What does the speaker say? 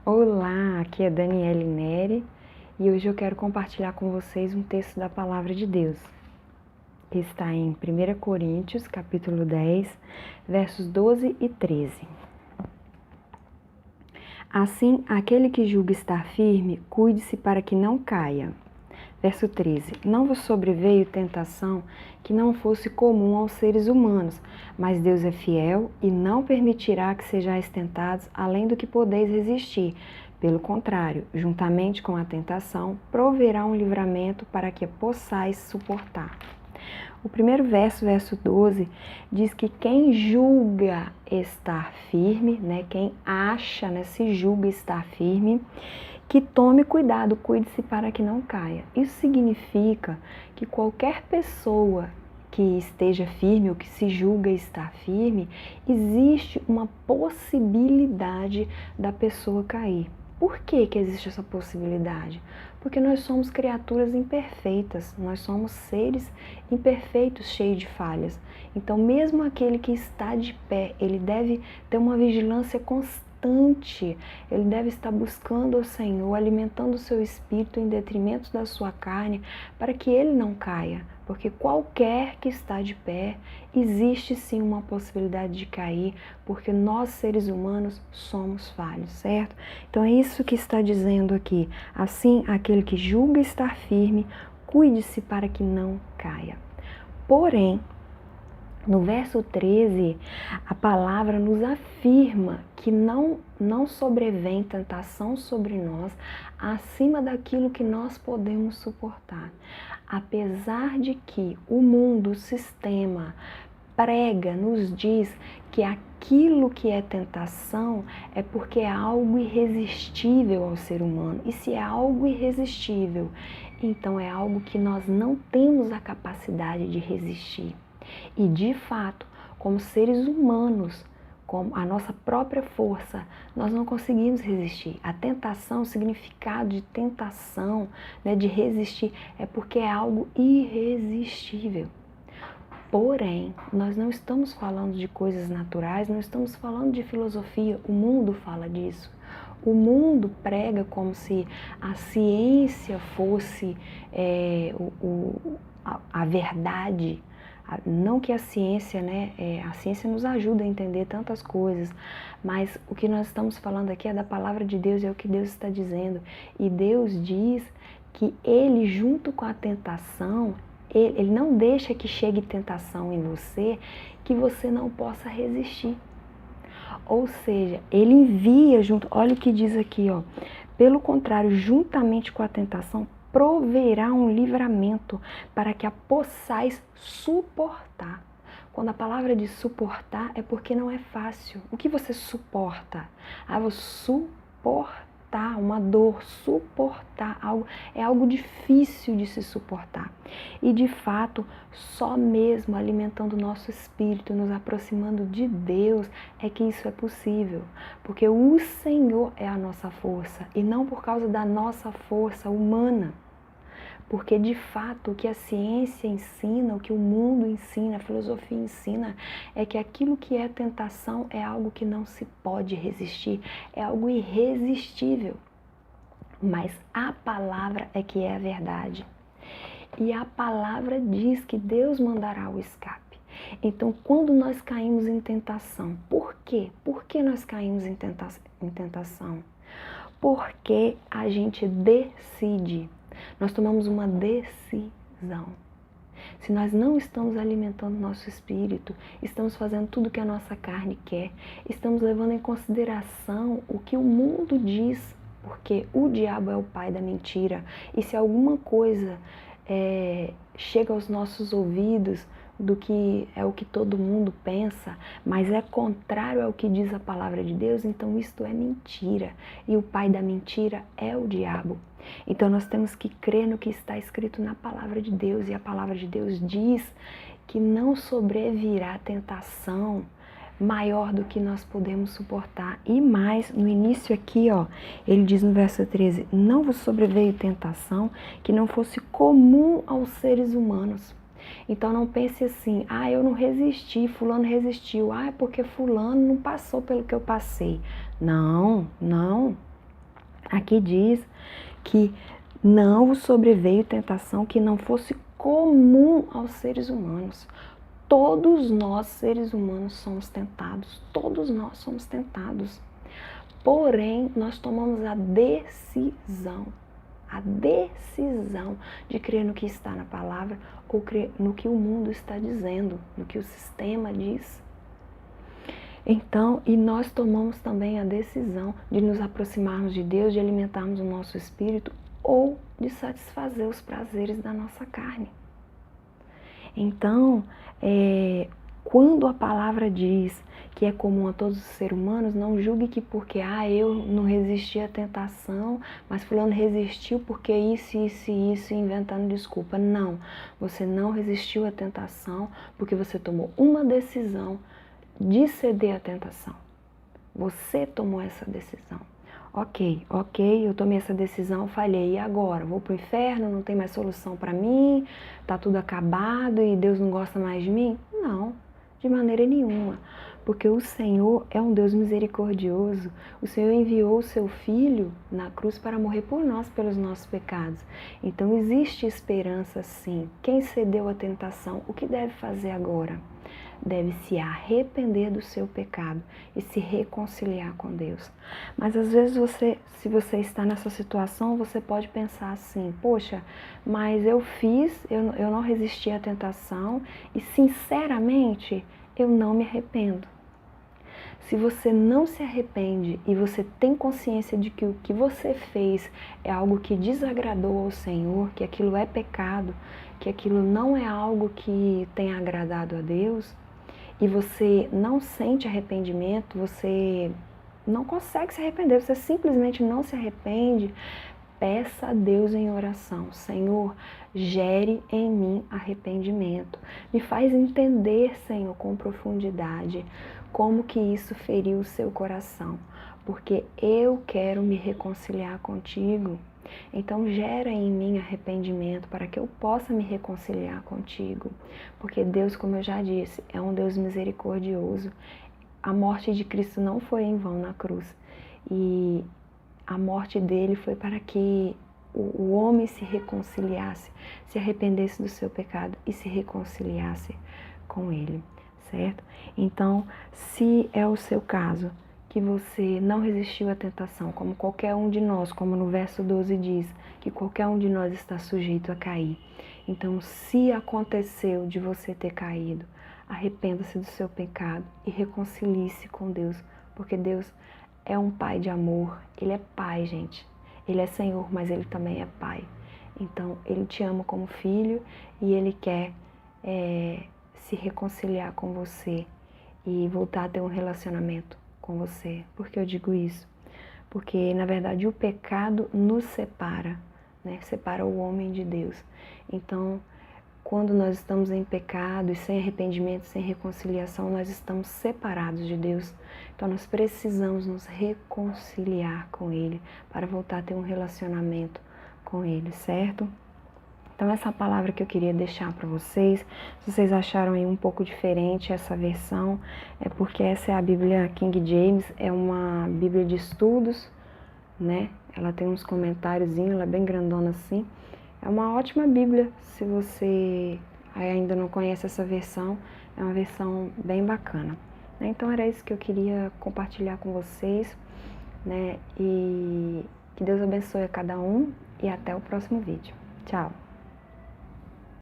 Olá, aqui é Daniele Neri e hoje eu quero compartilhar com vocês um texto da Palavra de Deus, que está em 1 Coríntios, capítulo 10, versos 12 e 13. Assim, aquele que julga estar firme, cuide-se para que não caia. Verso 13. Não vos sobreveio tentação que não fosse comum aos seres humanos, mas Deus é fiel e não permitirá que sejais tentados além do que podeis resistir. Pelo contrário, juntamente com a tentação, proverá um livramento para que a possais suportar. O primeiro verso, verso 12, diz que quem julga estar firme, quem acha, se julga estar firme, que tome cuidado, cuide-se para que não caia. Isso significa que qualquer pessoa que esteja firme ou que se julga estar firme, existe uma possibilidade da pessoa cair. Por que existe essa possibilidade? Porque nós somos criaturas imperfeitas, nós somos seres imperfeitos, cheios de falhas. Então, mesmo aquele que está de pé, ele deve ter uma vigilância constante, ele deve estar buscando o Senhor, alimentando o seu espírito em detrimento da sua carne, para que ele não caia. Porque qualquer que está de pé, existe sim uma possibilidade de cair, porque nós seres humanos somos falhos, certo? Então é isso que está dizendo aqui. Assim, aquele que julga estar firme, cuide-se para que não caia. Porém, no verso 13, a palavra nos afirma que não sobrevém tentação sobre nós acima daquilo que nós podemos suportar. Apesar de que o mundo, o sistema, prega, nos diz que aquilo que é tentação é porque é algo irresistível ao ser humano. E se é algo irresistível, então é algo que nós não temos a capacidade de resistir. E de fato, como seres humanos, com a nossa própria força, nós não conseguimos resistir. A tentação, o significado de tentação, de resistir, é porque é algo irresistível. Porém, nós não estamos falando de coisas naturais, não estamos falando de filosofia, o mundo fala disso. O mundo prega como se a ciência fosse a verdade. Não que a ciência, a ciência nos ajuda a entender tantas coisas, mas o que nós estamos falando aqui é da palavra de Deus, é o que Deus está dizendo. E Deus diz que Ele, junto com a tentação, Ele não deixa que chegue tentação em você que você não possa resistir. Ou seja, Ele envia junto, olha o que diz aqui, ó. Pelo contrário, juntamente com a tentação, proverá um livramento para que a possais suportar. Quando a palavra diz suportar, é porque não é fácil. O que você suporta? Vou suportar uma dor, suportar algo, é algo difícil de se suportar. E de fato, só mesmo alimentando o nosso espírito, nos aproximando de Deus, é que isso é possível. Porque o Senhor é a nossa força e não por causa da nossa força humana. Porque de fato o que a ciência ensina, o que o mundo ensina, a filosofia ensina, é que aquilo que é tentação é algo que não se pode resistir, é algo irresistível. Mas a palavra é que é a verdade. E a palavra diz que Deus mandará o escape. Então, quando nós caímos em tentação, por quê? Por que nós caímos em tentação? Porque a gente decide. Nós tomamos uma decisão. Se nós não estamos alimentando nosso espírito, estamos fazendo tudo que a nossa carne quer, estamos levando em consideração o que o mundo diz, porque o diabo é o pai da mentira. E se alguma coisa chega aos nossos ouvidos do que é o que todo mundo pensa, mas é contrário ao que diz a palavra de Deus, então isto é mentira. E o pai da mentira é o diabo. Então nós temos que crer no que está escrito na palavra de Deus, e a palavra de Deus diz que não sobrevirá tentação maior do que nós podemos suportar. E mais, no início aqui, ele diz no verso 13, não vos sobreveio tentação que não fosse comum aos seres humanos. Então não pense assim, eu não resisti, fulano resistiu, é porque fulano não passou pelo que eu passei. Não. Aqui diz que não vos sobreveio tentação que não fosse comum aos seres humanos. Todos nós, seres humanos, somos tentados. Todos nós somos tentados. Porém, nós tomamos a decisão de crer no que está na palavra ou crer no que o mundo está dizendo, no que o sistema diz. Então, e nós tomamos também a decisão de nos aproximarmos de Deus, de alimentarmos o nosso espírito ou de satisfazer os prazeres da nossa carne. Então, quando a palavra diz que é comum a todos os seres humanos, não julgue que porque eu não resisti à tentação, mas fulano resistiu porque isso, inventando desculpa. Não, você não resistiu à tentação porque você tomou uma decisão de ceder à tentação. Você tomou essa decisão. Ok, eu tomei essa decisão, falhei, e agora? Vou pro inferno, não tem mais solução para mim, tá tudo acabado e Deus não gosta mais de mim? Não, de maneira nenhuma, porque o Senhor é um Deus misericordioso. O Senhor enviou o seu Filho na cruz para morrer por nós, pelos nossos pecados. Então existe esperança sim. Quem cedeu à tentação, o que deve fazer agora? Deve se arrepender do seu pecado e se reconciliar com Deus. Mas às vezes se você está nessa situação, você pode pensar assim, poxa, mas eu não resisti à tentação e sinceramente eu não me arrependo. Se você não se arrepende e você tem consciência de que o que você fez é algo que desagradou ao Senhor, que aquilo é pecado, que aquilo não é algo que tenha agradado a Deus, e você não sente arrependimento, você não consegue se arrepender, você simplesmente não se arrepende, peça a Deus em oração: Senhor, gere em mim arrependimento. Me faz entender, Senhor, com profundidade, como que isso feriu o seu coração, porque eu quero me reconciliar contigo. Então gera em mim arrependimento para que eu possa me reconciliar contigo. Porque Deus, como eu já disse, é um Deus misericordioso. A morte de Cristo não foi em vão na cruz. E a morte dele foi para que o homem se reconciliasse, se arrependesse do seu pecado e se reconciliasse com ele, certo? Então, se é o seu caso, que você não resistiu à tentação, como qualquer um de nós, como no verso 12 diz, que qualquer um de nós está sujeito a cair. Então, se aconteceu de você ter caído, arrependa-se do seu pecado e reconcilie-se com Deus, porque Deus é um Pai de amor. Ele é Pai, gente. Ele é Senhor, mas Ele também é Pai. Então, Ele te ama como filho e Ele quer se reconciliar com você e voltar a ter um relacionamento com você. Por que eu digo isso? Porque, na verdade, o pecado nos separa, né? Separa o homem de Deus. Então, quando nós estamos em pecado e sem arrependimento, sem reconciliação, nós estamos separados de Deus. Então, nós precisamos nos reconciliar com Ele para voltar a ter um relacionamento com Ele, certo? Então, essa palavra que eu queria deixar para vocês, se vocês acharam aí um pouco diferente essa versão, é porque essa é a Bíblia King James, é uma Bíblia de estudos, né? Ela tem uns comentáriozinhos, ela é bem grandona assim. É uma ótima Bíblia, se você ainda não conhece essa versão, é uma versão bem bacana. Então, era isso que eu queria compartilhar com vocês, né? E que Deus abençoe a cada um e até o próximo vídeo. Tchau!